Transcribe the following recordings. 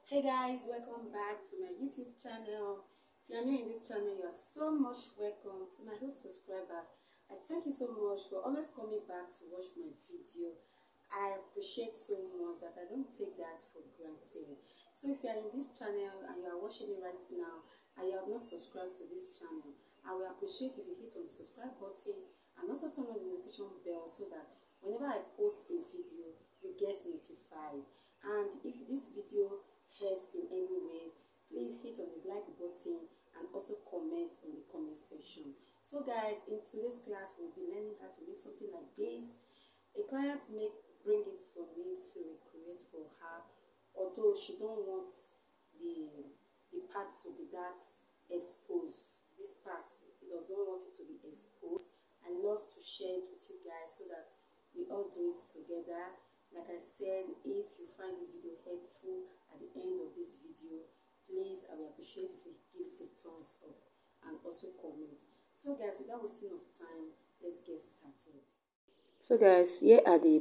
Hey guys, welcome back to my YouTube channel. If you are new in this channel, you are so much welcome. To my old subscribers, I thank you so much for always coming back to watch my video. I appreciate so much that I don't take that for granted. So if you are in this channel and you are watching me right now and you have not subscribed to this channel, I will appreciate if you hit on the subscribe button and also turn on the notification bell so that whenever I post a video, you get notified. And if this video helps in any way, please hit on the like button and also comment in the comment section. So guys, in today's class we'll be learning how to make something like this. A client may bring it for me to recreate for her, although she don't want the part to be that exposed. This part, don't want it to be exposed. I love to share it with you guys so that we all do it together. Like I said, if you find this video helpful at the end of this video, please, I will appreciate if you give us a thumbs up and also comment. So guys, without wasting of time, let's get started. So guys, here are the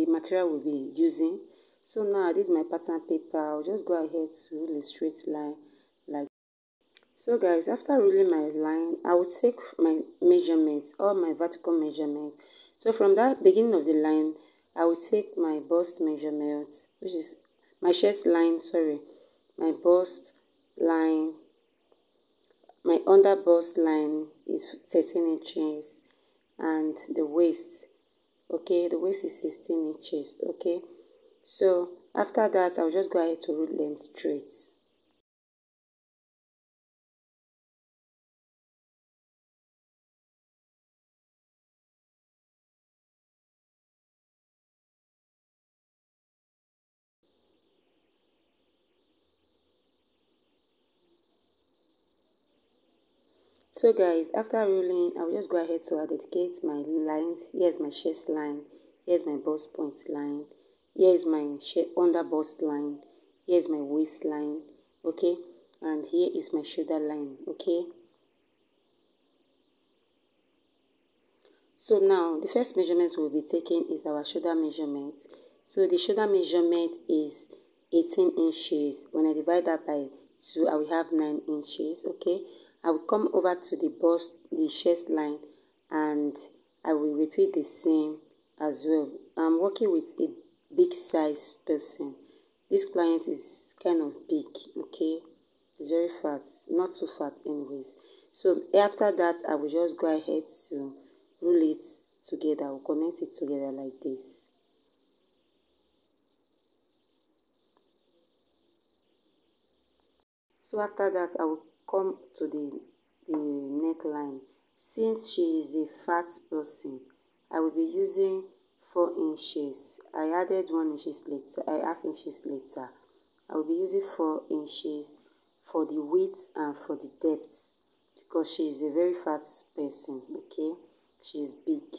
material we'll be using. So now this is my pattern paper. I'll just go ahead to rule a straight line like. So guys, after ruling my line, I will take my measurements, all my vertical measurements. So from that beginning of the line, I will take my bust measurement, which is my chest line, my bust line. My under bust line is 13 inches and the waist, okay, the waist is 16 inches, okay. So after that, I'll just go ahead to rule them straight. So guys, after ruling, I will just go ahead to identify my lines. Here's my chest line, here's my bust point line, here's my under bust line, here's my waist line, okay, and here is my shoulder line, okay. So now the first measurement we'll be taking is our shoulder measurement. So the shoulder measurement is 18 inches. When I divide that by 2, I will have 9 inches, okay. I will come over to the chest line, and I will repeat the same as well. I'm working with a big size person. This client is kind of big, okay. It's very fat, not too fat anyways. So after that, I will just go ahead to rule it together. I will connect it together like this. So after that, I will come to the neckline. Since she is a fat person, I will be using 4 inches. I added 1 inches later, half inches later. I will be using 4 inches for the width and for the depth, because she is a very fat person, okay. She is big,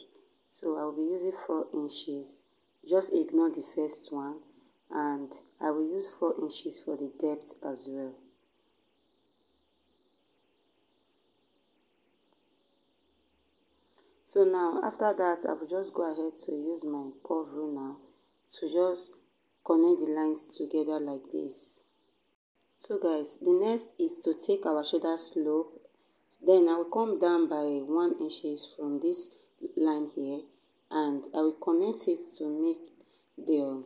so I will be using 4 inches. Just ignore the first one, and I will use 4 inches for the depth as well. So now after that, I will just go ahead to use my curve rule now to just connect the lines together like this. So guys, the next is to take our shoulder slope. Then I will come down by 1 inches from this line here, and I will connect it to make the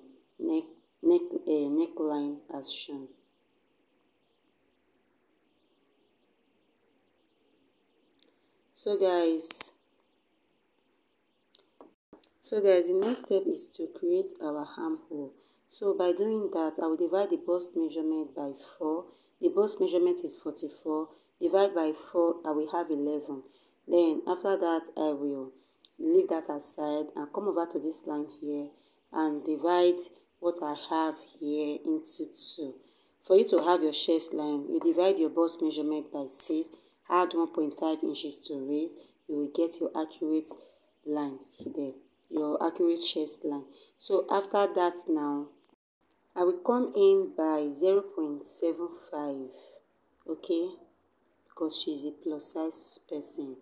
neckline as shown. So guys, the next step is to create our armhole. So by doing that, I will divide the bust measurement by 4. The bust measurement is 44. Divide by 4, I will have 11. Then after that, I will leave that aside and come over to this line here and divide what I have here into 2. For you to have your chest line, you divide your bust measurement by 6, add 1.5 inches to raise, you will get your accurate line there, your accurate chest line. So after that now, I will come in by 0.75, okay, because she's a plus size person.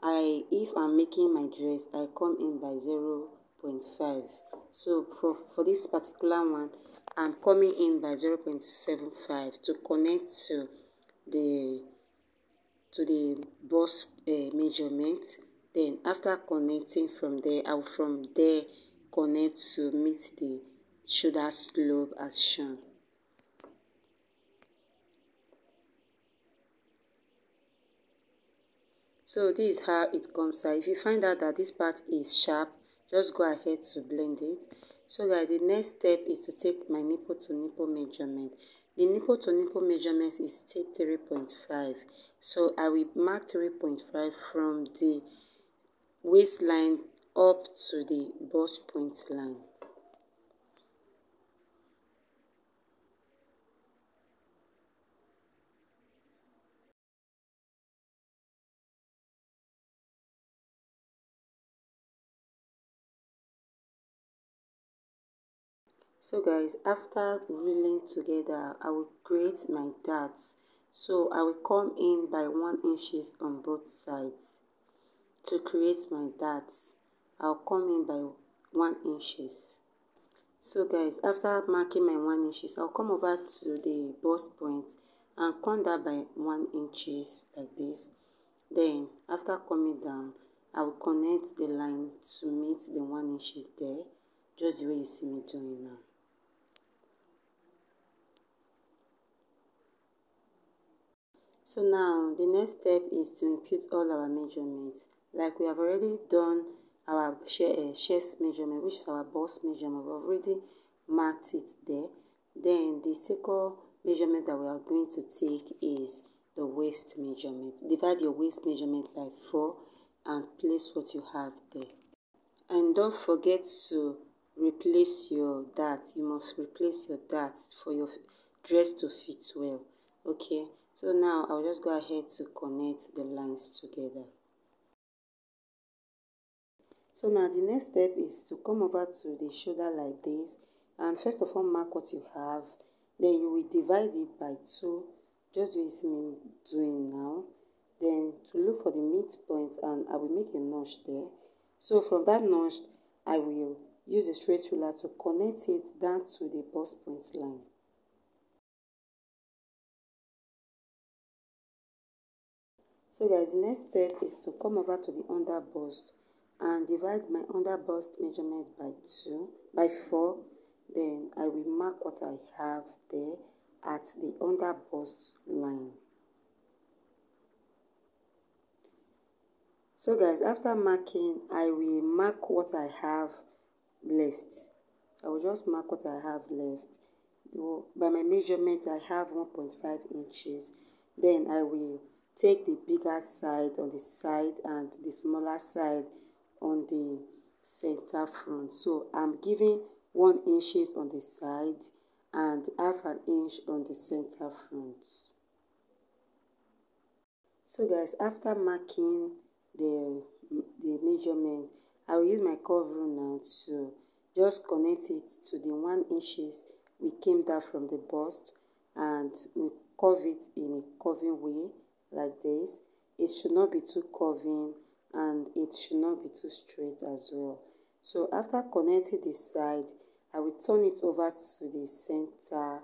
If I'm making my dress, I come in by 0.5. So for this particular one, I'm coming in by 0.75 to connect the the bust measurement. Then after connecting from there, I will from there connect to meet the shoulder slope as shown. So this is how it comes out. If you find out that this part is sharp, just go ahead to blend it. So guys, the next step is to take my nipple to nipple measurement. The nipple to nipple measurement is still 3.5. So I will mark 3.5 from the waistline up to the bust point line. So guys, after reeling together, I will create my darts. So I will come in by 1 inches on both sides. To create my darts, I'll come in by 1 inches. So guys, after marking my 1 inches, I'll come over to the bust point and come down by 1 inches like this. Then after coming down, I will connect the line to meet the 1 inches there, just the way you see me doing now. So now the next step is to input all our measurements. Like we have already done our chest measurement, which is our bust measurement. We've already marked it there. Then the second measurement that we are going to take is the waist measurement. Divide your waist measurement by 4 and place what you have there. And don't forget to replace your darts. You must replace your darts for your dress to fit well. Okay, so now I'll just go ahead to connect the lines together. So now the next step is to come over to the shoulder like this, and first of all mark what you have. Then you will divide it by 2, just what you see me doing now. Then to look for the midpoint, and I will make a notch there. So from that notch, I will use a straight ruler to connect it down to the bust point line. So guys, the next step is to come over to the under bust and divide my under bust measurement by 4. Then I will mark what I have there at the under bust line. So guys, after marking, I will mark what I have left. I will just mark what I have left. By my measurement, I have 1.5 inches. Then I will take the bigger side on the side and the smaller side on the center front. So I'm giving 1 inches on the side and half an inch on the center front. So guys, after marking the measurement, I will use my curve rule now to just connect it to the 1 inches we came down from the bust, and we curve it in a curving way like this. It should not be too curving and it should not be too straight as well. So after connecting the side, I will turn it over to the center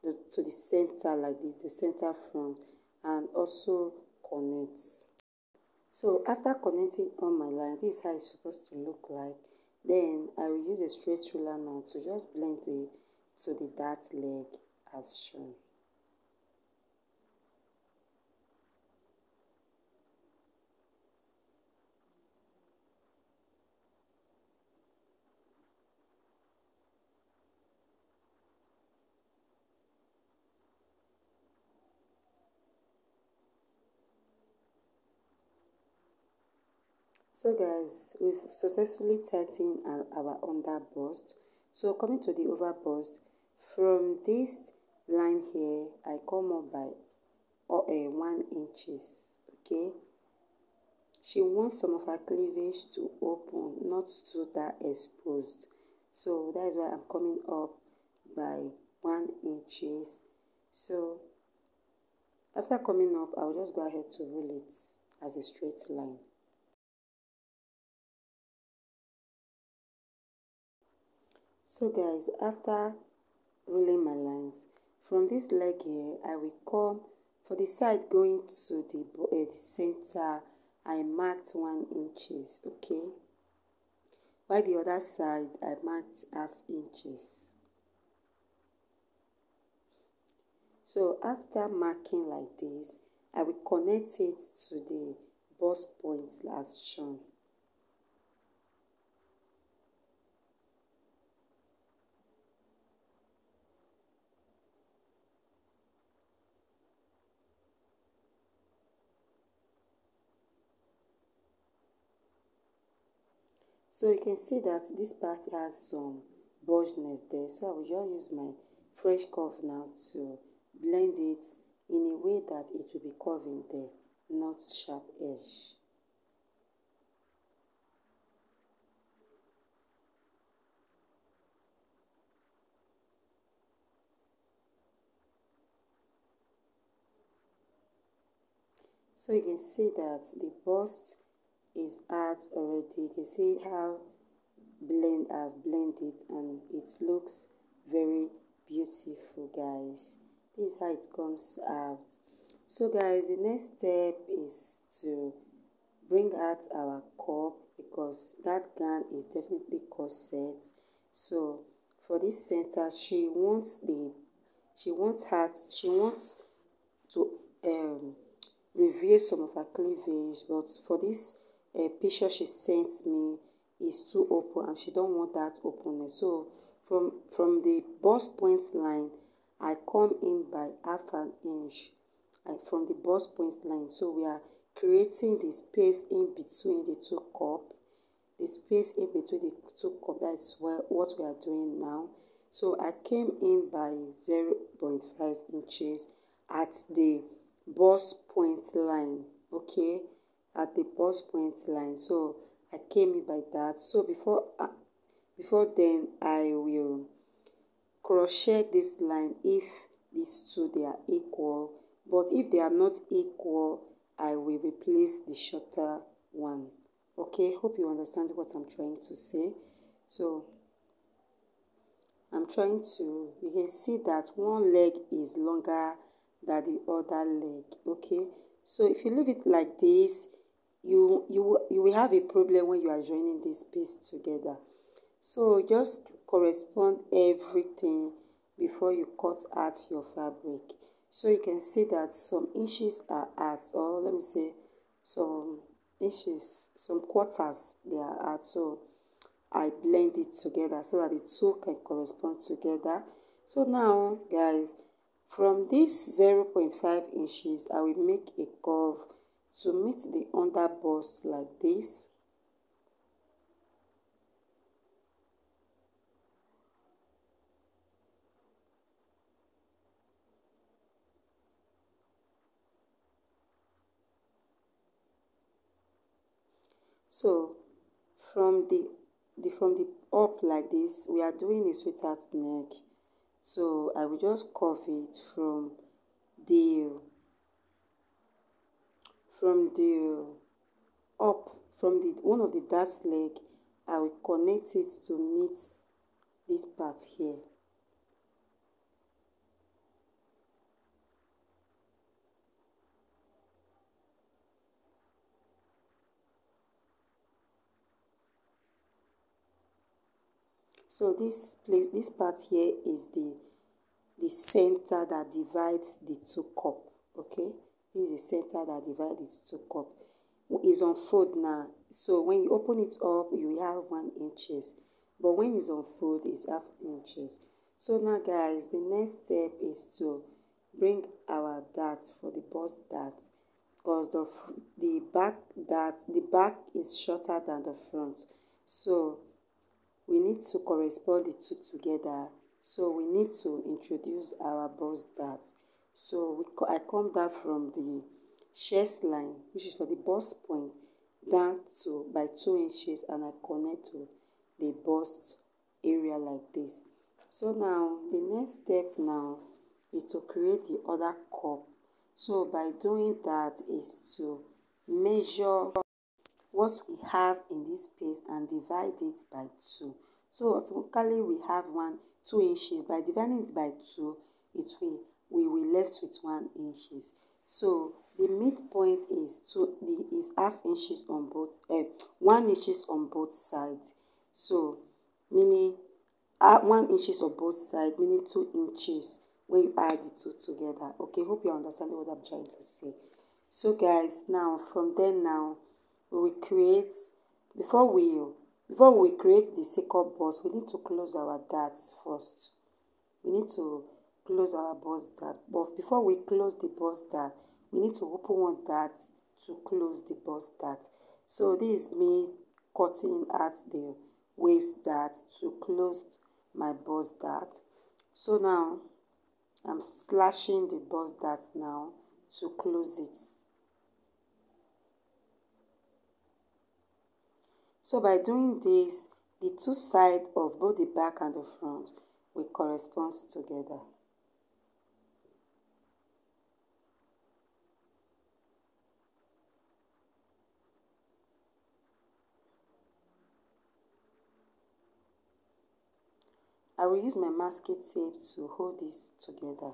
like this, the center front, and also connect. So after connecting on my line, this is how it's supposed to look like. Then I will use a straight ruler now to just blend it to the dart leg as shown. So guys, we've successfully tightened our under bust. So coming to the over bust, from this line here, I come up by 1 inches. Okay, she wants some of her cleavage to open, not to that exposed. So that is why I'm coming up by 1 inches. So after coming up, I'll just go ahead to roll it as a straight line. So guys, after ruling my lines. From this leg here, I will come for the side going to the center. I marked 1 inches, okay? While the other side, I marked half inches. So after marking like this, I will connect it to the bust points as shown. So you can see that this part has some bulginess there. So I will just use my fresh curve now to blend it in a way that it will be curving there, not sharp edge. So you can see that the bust is hard already. You can see how I've blended and it looks very beautiful, guys. This is how it comes out. So guys, the next step is to bring out our cup because that gown is definitely corset. So for this center, she wants to reveal some of her cleavage, but for this picture she sent me is too open and she don't want that openness. So from the bust points line, I come in by half an inch from the bust point line. So we are creating the space in between the two cup. The space in between the two cup, that's what we are doing now. So I came in by 0.5 inches at the bust point line, okay, at the bust point line. So I came in by that. So before then I will crochet this line if these two they are equal, but if they are not equal, I will replace the shorter one. Okay, hope you understand what I'm trying to say. So you can see that one leg is longer than the other leg, okay? So if you leave it like this, you will have a problem when you are joining this piece together. So just correspond everything before you cut out your fabric. So you can see that some inches are out, or let me say some inches, some quarters they are out. So I blend it together so that the two can correspond together. So now guys, from this 0.5 inches, I will make a curve to meet the under bust like this. So from the up like this, we are doing a sweetheart neck. So I will just curve it from the up, from the one of the dart leg. I will connect it to meet this part here. So this part here is the center that divides the two cup, okay? This is the center that divides the two cup. It's on fold now, so when you open it up, you will have 1 inches, but when it's on fold, it's half inches. So now guys, the next step is to bring our dart for the bust dart, because the back is shorter than the front. So we need to correspond the two together. So we need to introduce our bust dart. So I come down from the chest line, which is for the bust point, down to by 2 inches, and I connect to the bust area like this. So now the next step now is to create the other cup. So by doing that is to measure what we have in this space and divide it by 2. So automatically we have 2 inches. By dividing it by 2, we will left with 1 inches. So the midpoint is half inches on both 1 inches on both sides. So meaning 1 inches on both sides, meaning 2 inches when you add the two together. Okay, hope you understand what I'm trying to say. So guys, now from there now we will create before we create the second bust, we need to close our darts first. We need to close our bust dart. But before we close the bust dart, we need to open one dart to close the bust dart. So this is me cutting at the waist dart to close my bust dart. So now I'm slashing the bust dart now to close it. So by doing this, the two sides of both the back and the front will correspond together. I will use my masking tape to hold this together.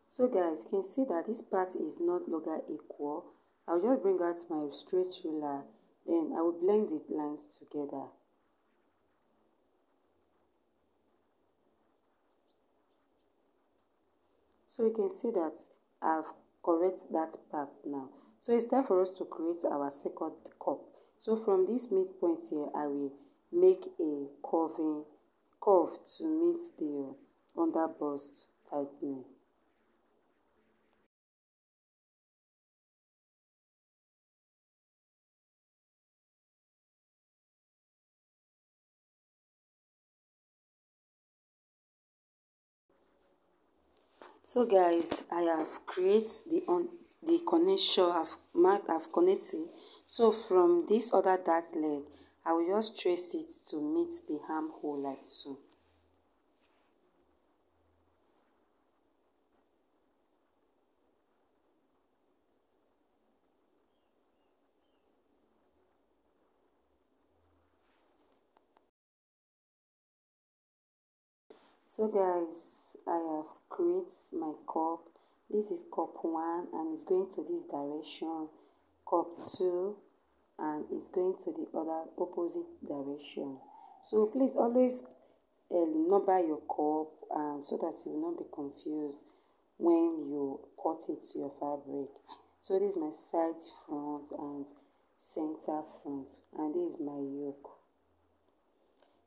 So guys, you can see that this part is not longer equal. I'll just bring out my straight ruler, then I will blend the lines together. So you can see that I've corrected that part now. So it's time for us to create our second cup. So from this midpoint here, I will make a curve to meet the under bust tightening. So guys, I have created the connection. I've connected. So from this other dart leg, I will just trace it to meet the armhole like so. So guys, I have created my cup. This is cup 1 and it's going to this direction. Cup 2 and it's going to the other opposite direction. So please always number your cup and so that you will not be confused when you cut it to your fabric. So this is my side front and center front, and this is my yoke.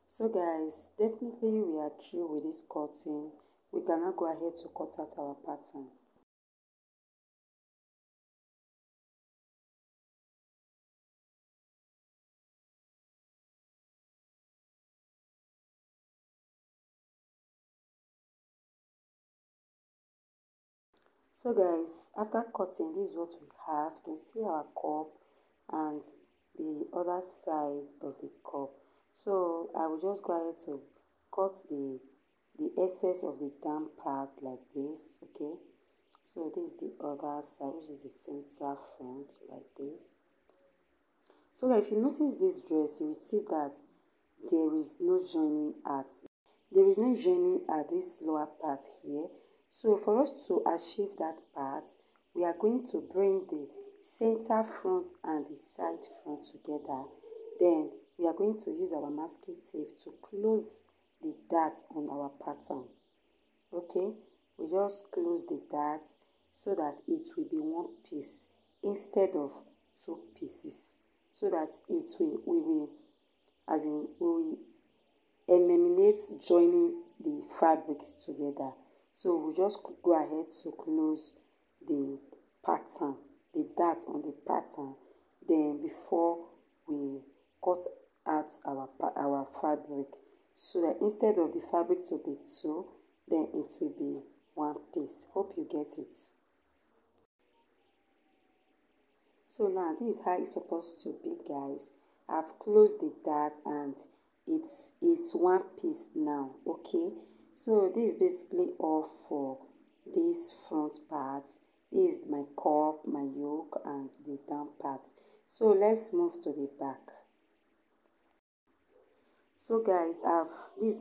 So guys, definitely we are through with this cutting. We can now go ahead to cut out our pattern. So guys, after cutting, this is what we have. You can see our cup and the other side of the cup. So I will just go ahead to cut the excess of the down part like this. Okay, so this is the other side, which is the center front like this. So if you notice this dress, you will see that there is no joining at this lower part here. So for us to achieve that part, we are going to bring the center front and the side front together. Then we are going to use our masking tape to close the dart on our pattern. Okay, we just close the dart so that it will be one piece instead of two pieces, so that we will eliminate joining the fabrics together. So we'll just go ahead to close the pattern, the dart on the pattern, then before we cut out our fabric, so that instead of the fabric to be two, then it will be one piece. Hope you get it. So now this is how it's supposed to be, guys. I've closed the dart and it's one piece now. Okay, so this is basically all for this front part. This is my cup, my yoke, and the down part. So let's move to the back. So guys, I've this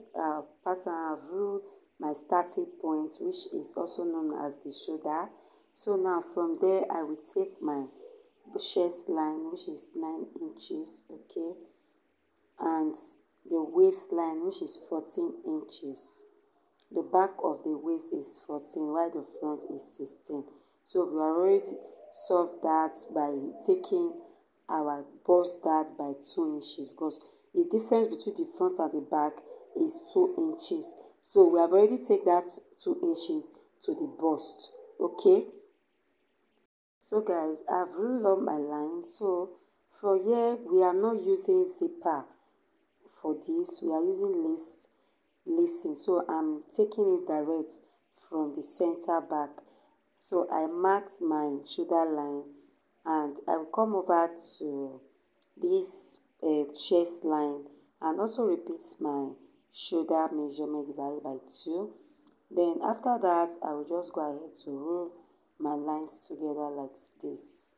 pattern, I've ruled my starting point, which is also known as the shoulder. So now from there I will take my chest line, which is 9 inches, okay, and the waistline, which is 14 inches. The back of the waist is 14 while the front is 16. So we already solved that by taking our bust dart by 2 inches, because the difference between the front and the back is 2 inches. So we have already taken that 2 inches to the bust, okay. So guys, I've ruled up my line. So for here we are not using zipper for this, we are using lacing. So I'm taking it direct from the center back. So I marked my shoulder line and I will come over to this chest line and also repeat my shoulder measurement divided by 2. Then after that I will just go ahead to roll my lines together like this.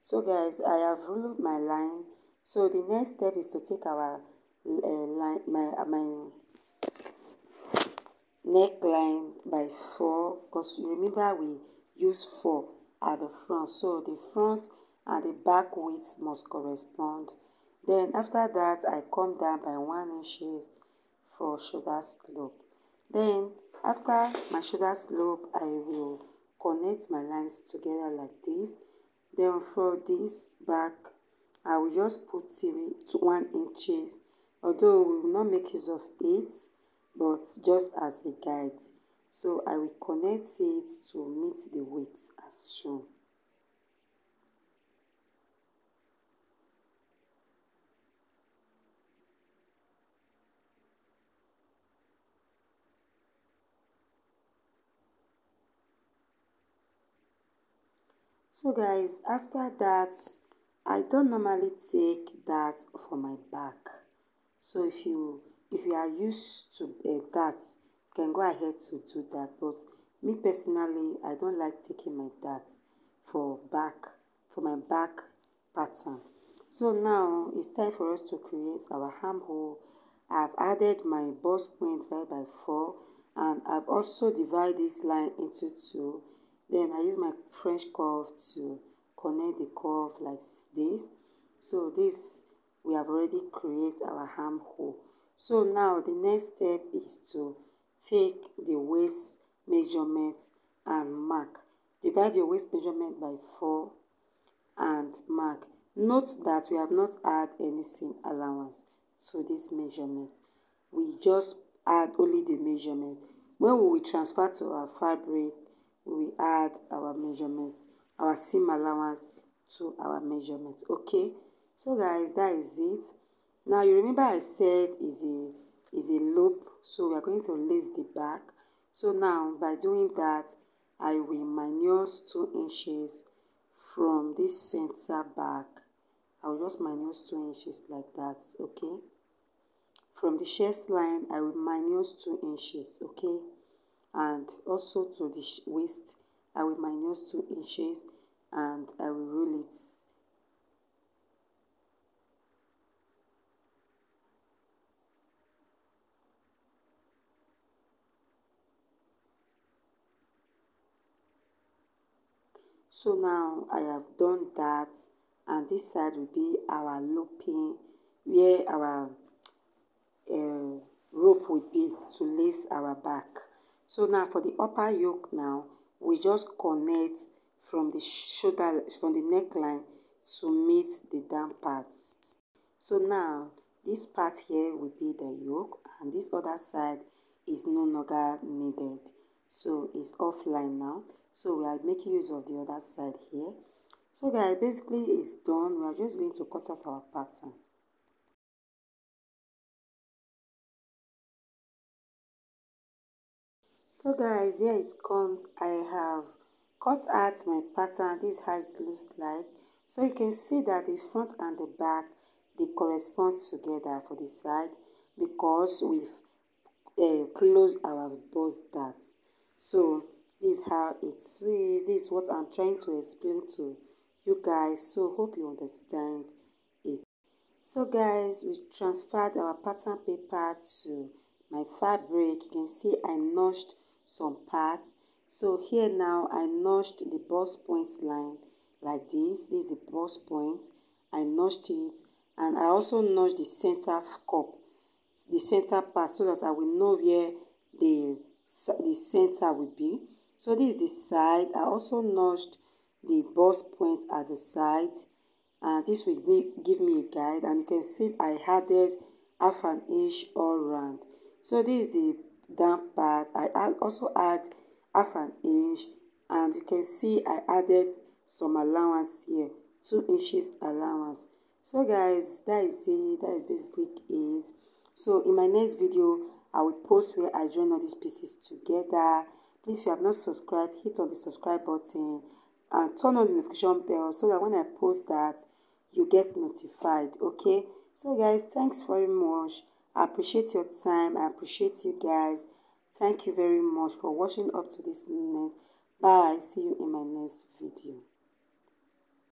So guys, I have ruled my line. So the next step is to take our line, my neckline by 4, because you remember we use 4 at the front, so the front and the back width must correspond. Then after that I come down by 1 inch for shoulder slope. Then after my shoulder slope I will connect my lines together like this. Then for this back I will just put 3 to 1 inches, although we will not make use of it, but just as a guide. So I will connect it to meet the weight as shown. So guys, after that I don't normally take that for my back. So if you are used to that, you can go ahead to do that. But me personally, I don't like taking my darts for my back pattern. So now it's time for us to create our armhole. I've added my bust point divided by 4, and I've also divided this line into 2. Then I use my French curve to connect the curve like this. So this, we have already created our armhole. So now the next step is to take the waist measurement and mark. Divide your waist measurement by 4 and mark. Note that we have not add any seam allowance to this measurement. We just add only the measurement. When we will transfer to our fabric, we will add our measurements, our seam allowance to our measurements, okay. So guys, that is it. Now you remember I said is a loop, so we are going to lace the back. So now by doing that, I will minus 2 inches from this center back. I will just minus 2 inches like that, okay. From the chest line I will minus 2 inches, okay, and also to the waist I will minus 2 inches and I will roll it. So now I have done that, and this side will be our looping, where our rope will be to lace our back. So now for the upper yoke, now we just connect from the shoulder, from the neckline to meet the down part. So now this part here will be the yoke, and this other side is no longer needed, so it's offline now. So we are making use of the other side here. So guys, basically it's done. We are just going to cut out our pattern. So guys, here it comes. I have cut out my pattern. This is how it looks like. So you can see that the front and the back, they correspond together for the side. because we've closed our bust darts. So this is how it is. This is what I'm trying to explain to you guys, so hope you understand it. So guys, we transferred our pattern paper to my fabric. You can see I notched some parts. So here now I notched the bust point line like this. This is the bust point. I notched it, and I also notched the center cup, the center part, so that I will know where the center will be. So this is the side. I also notched the bust point at the side, and this will give me a guide. And you can see I added half an inch all round. So this is the down part. I also add half an inch, and you can see I added some allowance here, 2 inches allowance. So guys, that is it. That is basically it. So in my next video, I will post where I join all these pieces together. Please, if you have not subscribed, hit on the subscribe button and turn on the notification bell so that when I post that, you get notified. Okay, so guys, thanks very much. I appreciate your time. I appreciate you guys. Thank you very much for watching up to this minute. Bye. See you in my next video.